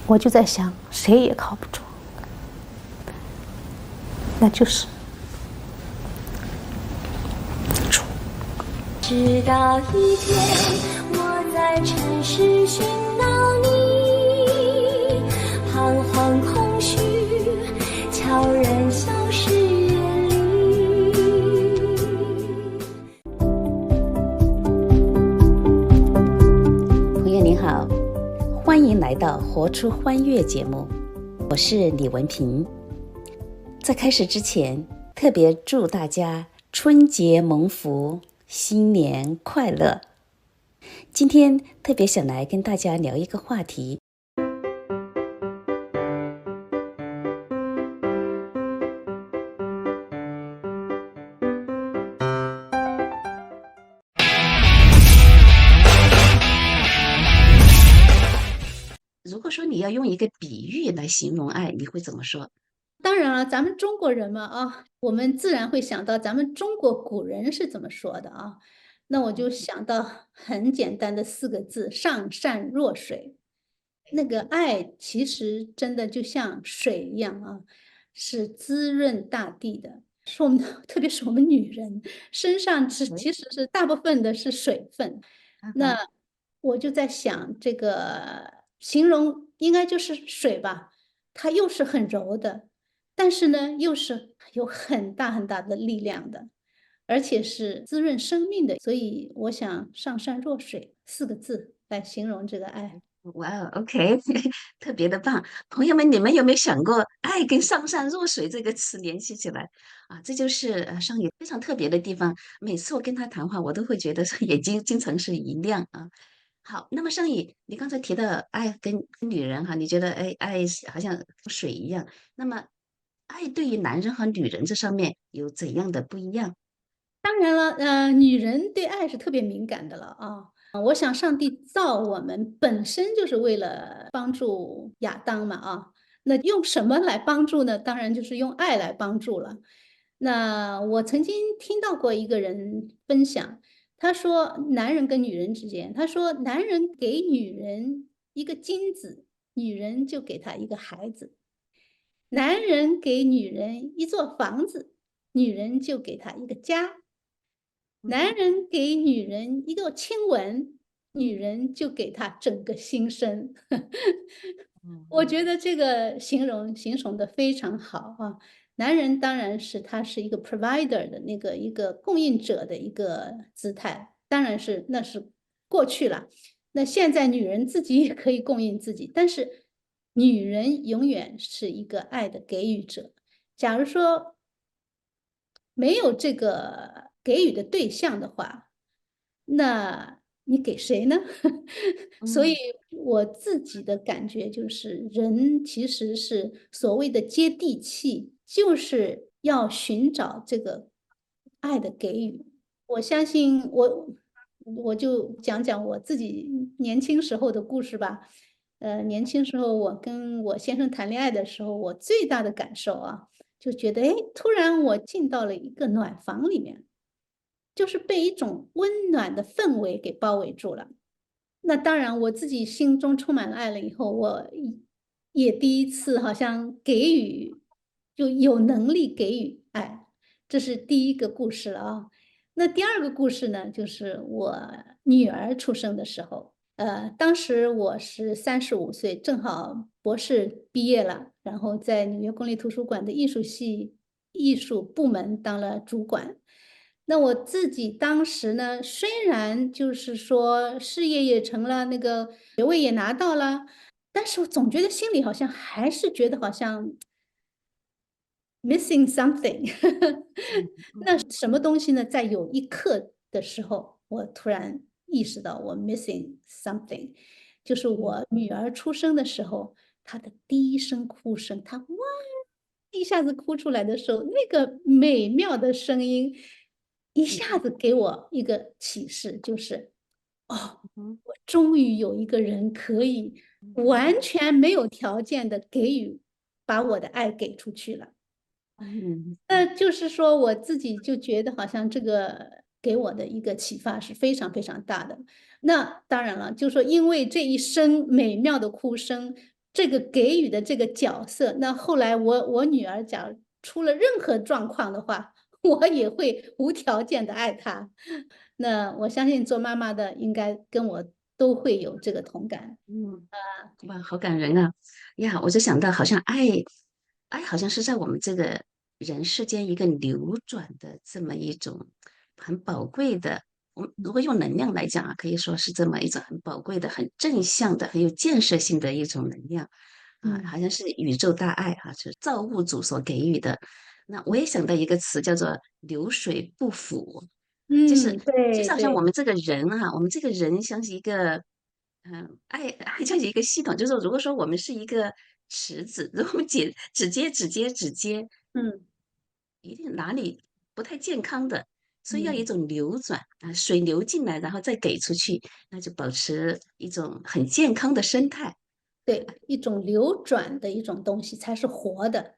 我就在想，谁也靠不住，那就是主。直到一天，我在城市寻到你，彷徨空虚，悄然消失远离。朋友您好，欢迎来到活出欢悦节目，我是李文平。在开始之前，特别祝大家春节蒙福，新年快乐。今天特别想来跟大家聊一个话题。如果说你要用一个比喻来形容爱，你会怎么说？当然了，咱们中国人嘛，我们自然会想到咱们中国古人是怎么说的啊？那我就想到很简单的4个字：上善若水。那个爱其实真的就像水一样啊，是滋润大地的。说我们特别是我们女人身上其实是大部分的是水分。那我就在想，这个形容应该就是水吧，它又是很柔的。但是呢，又是有很大很大的力量的，而且是滋润生命的，所以我想上善若水4个字来形容这个爱。哇哦，OK，特别的棒。朋友们，你们有没有想过爱跟上善若水这个词联系起来啊？这就是上野非常特别的地方。每次我跟他谈话，我都会觉得眼睛经常是一亮啊。好，那么上野，你刚才提到爱跟女人哈，你觉得爱是好像水一样，那么爱对于男人和女人这上面有怎样的不一样？当然了，女人对爱是特别敏感的了啊。我想上帝造我们本身就是为了帮助亚当嘛啊，那用什么来帮助呢？当然就是用爱来帮助了。那我曾经听到过一个人分享，他说男人跟女人之间，他说男人给女人一个精子，女人就给他一个孩子；男人给女人一座房子，女人就给他一个家。男人给女人一个亲吻，女人就给他整个新生。我觉得这个形容的非常好啊。男人当然是他是一个 provider 的一个供应者的一个姿态，当然是那是过去了。那现在女人自己也可以供应自己，但是女人永远是一个爱的给予者。假如说没有这个给予的对象的话，那你给谁呢？所以嗯我自己的感觉就是，人其实是所谓的接地气，就是要寻找这个爱的给予。我相信我就讲讲我自己年轻时候的故事吧。年轻时候我跟我先生谈恋爱的时候，我最大的感受啊，就觉得，哎，突然我进到了一个暖房里面，就是被一种温暖的氛围给包围住了。那当然，我自己心中充满了爱了以后，我也第一次好像给予，就有能力给予爱，这是第一个故事了啊。那第二个故事呢，就是我女儿出生的时候，当时我是35岁，正好博士毕业了，然后在纽约公立图书馆的艺术系艺术部门当了主管。那我自己当时呢，虽然就是说事业也成了，那个学位也拿到了，但是我总觉得心里好像还是觉得好像 missing something。嗯嗯那什么东西呢？在有一刻的时候，我突然意识到我 missing something，就是嗯我女儿出生的时候，她的第一声哭声，她哇一下子哭出来的时候，那个美妙的声音，一下子给我一个启示，就是哦，嗯我终于有一个人可以完全没有条件的给予，把我的爱给出去了。嗯那就是说我自己就觉得好像这个给我的一个启发是非常非常大的。那当然了，就说因为这一声美妙的哭声，这个给予的这个角色，那后来我女儿假如出了任何状况的话，我也会无条件的爱她。那我相信做妈妈的应该跟我都会有这个同感。嗯，哇，好感人啊！呀，我就想到，好像爱好像是在我们这个人世间一个流转的这么一种很宝贵的。我们如果用能量来讲啊，可以说是这么一种很宝贵的、很正向的、很有建设性的一种能量啊，嗯好像是宇宙大爱啊，就是造物主所给予的。那我也想到一个词叫做"流水不腐"，就是嗯，就是好像我对对，们这个人啊，我们这个人像是一个，爱像是一个系统，就是说如果说我们是一个池子，如果我们只接，嗯一定哪里不太健康的，所以要有一嗯。种流转啊，水流进来，然后再给出去，那就保持一种很健康的生态。对，一种流转的一种东西才是活的，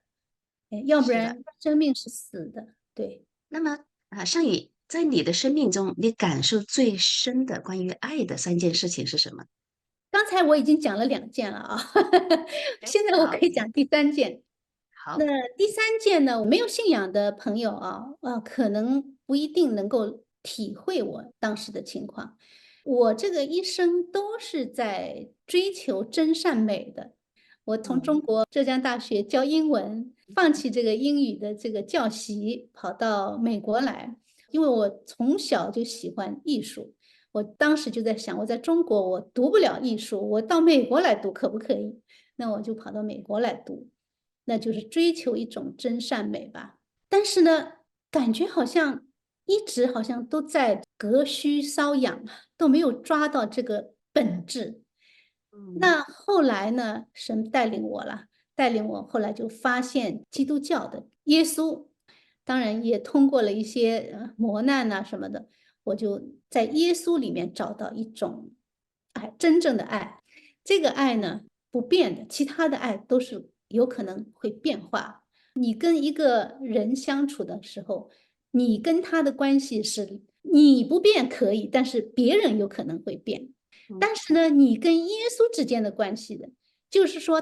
哎，要不是的，然生命是死的。对，那么尚宇，在你的生命中，你感受最深的关于爱的3件事情是什么？刚才我已经讲了2件了啊，哎，现在我可好，以讲第3件。那好，第3件呢，没有信仰的朋友啊，可能不一定能够体会我当时的情况。我这个一生都是在追求真善美的。我从嗯浙江大学教英文，放弃这个英语的这个教习，跑到美国来，因为我从小就喜欢艺术。我当时就在想，我在中国我读不了艺术，我到美国来读可不可以？那我就跑到美国来读，那就是追求一种真善美吧。但是呢，感觉好像一直好像都在隔靴搔痒，都没有抓到这个本质。嗯那后来呢，神带领我了，带领我后来就发现基督教的耶稣，当然也通过了一些磨难呐、什么的，我就在耶稣里面找到一种爱，真正的爱。这个爱呢不变的，其他的爱都是有可能会变化。你跟一个人相处的时候，你跟他的关系是你不变可以，但是别人有可能会变。嗯但是呢，你跟耶稣之间的关系的，就是说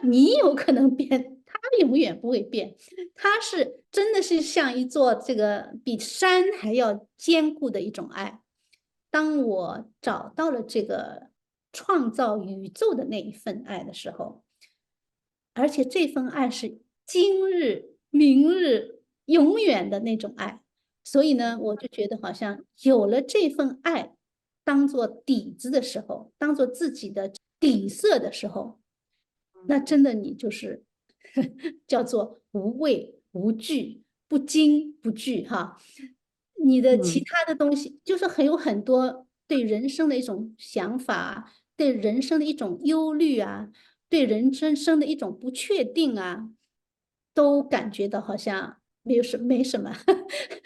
你有可能变，他永远不会变。他是真的是像一座这个比山还要坚固的一种爱。当我找到了这个创造宇宙的那一份爱的时候，而且这份爱是今日、明日、永远的那种爱。所以呢，我就觉得好像有了这份爱当做底子的时候，当做自己的底色的时候，那真的你就是叫做无畏无惧、不惊不惧哈。你的其嗯他的东西，就是很多对人生的一种想法，对人生的一种忧虑啊，对人生的一种不确定啊，都感觉到好像没什么，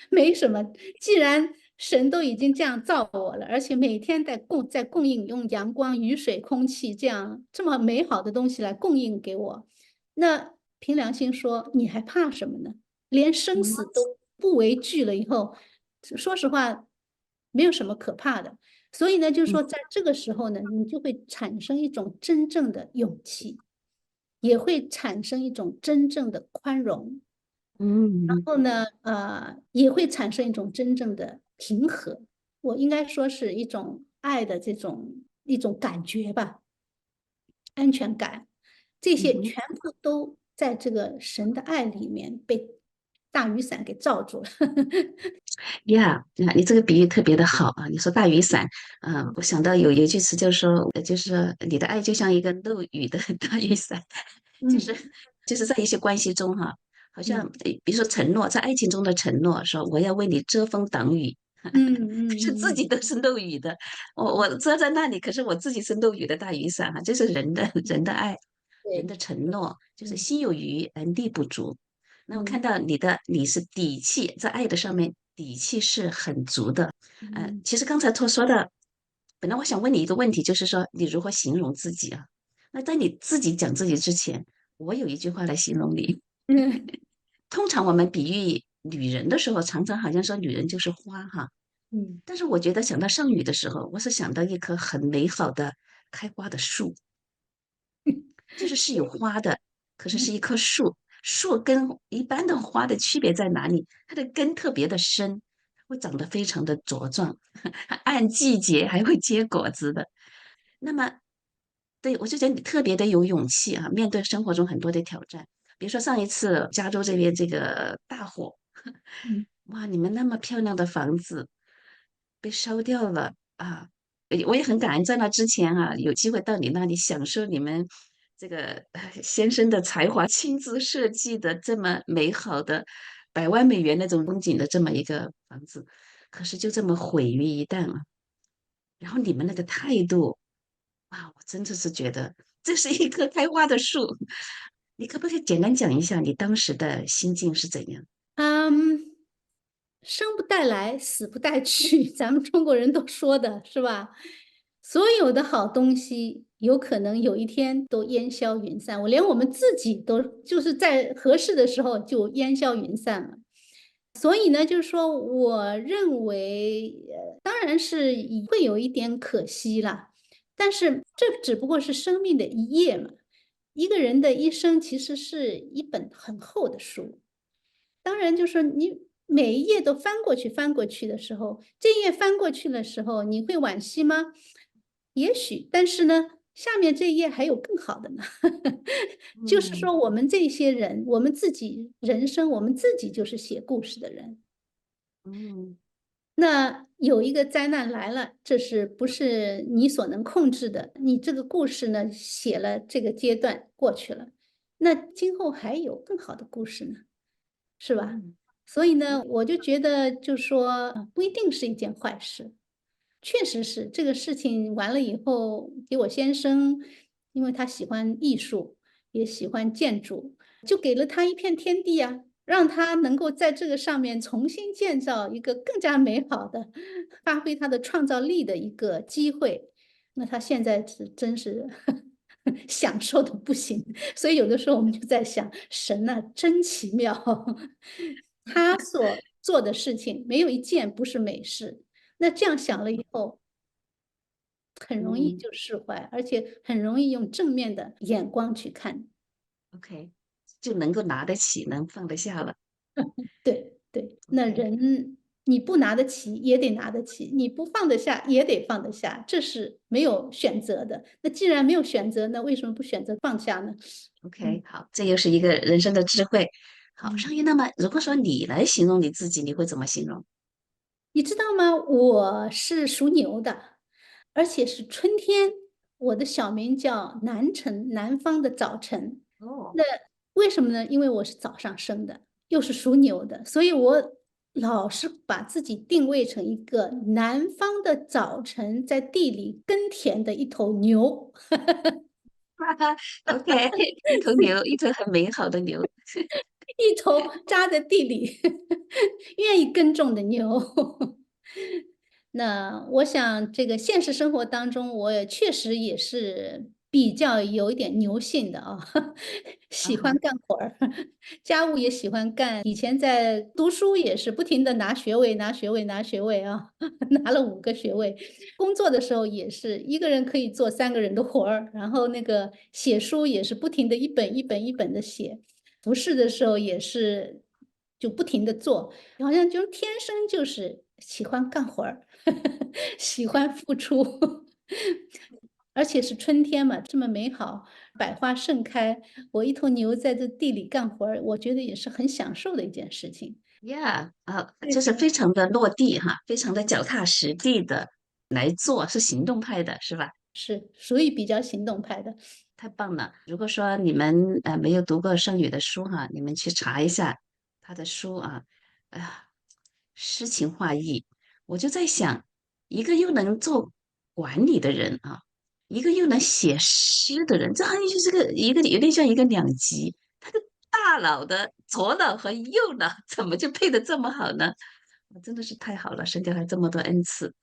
没什么。既然神都已经这样造我了，而且每天在供应用阳光、雨水、空气这么美好的东西来供应给我，那凭良心说，你还怕什么呢？连生嗯死都不为惧了以后，说实话，没有什么可怕的。所以呢，就是嗯说，在这个时候呢，你就会产生一种真正的勇气，也会产生一种真正的宽容，然嗯后呢，也会产生一种真正的平和。我应该说是一种爱的一种感觉吧，安全感，这嗯哼。些全部都在这个神的爱里面被大雨伞给罩住了。呀，你这个比喻特别的好啊！你说大雨伞，我想到有一句词就是说，就是你的爱就像一个漏雨的大雨伞，就是嗯就是在一些关系中哈，好像嗯比如说承诺，在爱情中的承诺，说我要为你遮风挡雨，嗯可是自嗯嗯己都是漏雨的，我遮在那里，可是我自己是漏雨的大雨伞哈，这是人的爱，人对，的承诺，就是嗯心有余而力不足。那我看嗯到你是底气，在爱的上面底气是很足的。嗯其实刚才说的，本来我想问你一个问题，就是说你如何形容自己啊？那在你自己讲自己之前，我有一句话来形容你。嗯通常我们比喻女人的时候，常常好像说女人就是花哈，嗯但是我觉得想到上雨的时候，我是想到一棵很美好的开花的树。就是有花的，可是是嗯一棵树。树跟一般的花的区别在哪里？它的根特别的深，会长得非常的茁壮，按季节还会结果子的。那么，对，我就觉得你特别的有勇气啊，面对生活中很多的挑战。比如说上一次加州这边这个大火，嗯。哇，你们那么漂亮的房子被烧掉了啊！我也很感恩，在那之前啊，有机会到你那里享受你们这个先生的才华亲自设计的这么美好的100万美元那种风景的这么一个房子，可是就这么毁于一旦啊！然后你们那个态度，哇，我真的是觉得这是一棵开花的树。你可不可以简单讲一下你当时的心境是怎样？嗯，生不带来，死不带去，咱们中国人都说的是吧？所有的好东西有可能有一天都烟消云散，连我们自己都就是在合适的时候就烟消云散了。所以呢，就是说，我认为，当然是会有一点可惜啦，但是这只不过是生命的一页嘛。一个人的一生其实是一本很厚的书，当然就是说你每一页都翻过去翻过去的时候，这一页翻过去的时候，你会惋惜吗？也许，但是呢，下面这一页还有更好的呢。就是嗯说我们这些人，我们自己人生，我们自己就是写故事的人。嗯那有一个灾难来了，这是不是你所能控制的？你这个故事呢，写了这个阶段过去了，那今后还有更好的故事呢，是吧？嗯所以呢，我就觉得就说，不一定是一件坏事。确实是，这个事情完了以后，给我先生，因为他喜欢艺术，也喜欢建筑，就给了他一片天地啊，让他能够在这个上面重新建造一个更加美好的，发挥他的创造力的一个机会。那他现在是真是享受的不行，所以有的时候我们就在想，神呐，真奇妙，他所做的事情没有一件不是美事。那这样想了以后，很容易嗯就释怀，而且很容易用正面的眼光去看。，OK，就能够拿得起，能放得下了。对对，那 OK，人你不拿得起也得拿得起，你不放得下也得放得下，这是没有选择的。那既然没有选择，那为什么不选择放下呢？OK，嗯好，这又是一个人生的智慧。好，嗯。尚玉，那么如果说你来形容你自己，你会怎么形容？你知道吗？我是属牛的，而且是春天。我的小名叫南晨，南方的早晨。哦，那为什么呢？因为我是早上生的，又是属牛的，所以我老是把自己定位成一个南方的早晨，在地里耕田的一头牛。哈哈，OK，一头牛，一头很美好的牛。一头扎在地里，愿意耕种的牛。那我想这个现实生活当中，我也确实也是比较有一点牛性的啊，喜欢啊哈，干活儿，家务也喜欢干。以前在读书也是不停的拿学位、拿学位、拿学位啊，拿了5个学位。工作的时候也是一个人可以做3个人的活儿，然后那个写书也是不停的一本一本一本的写。服饰的时候也是就不停的做，好像就天生就是喜欢干活儿，喜欢付出。而且是春天嘛，这么美好，百花盛开，我一头牛在这地里干活儿，我觉得也是很享受的一件事情。Yeah，啊，就是对。非常的落地哈，非常的脚踏实地的来做，是行动派的，是吧？是，属于比较行动派的。太棒了！如果说你们没有读过盛宇的书哈，你们去查一下他的书啊，哎呀，诗情画意。我就在想，一个又能做管理的人啊，一个又能写诗的人，这好像就是一个有点像一个两极。他的大脑的左脑和右脑怎么就配得这么好呢？我真的是太好了，神给他这么多恩赐。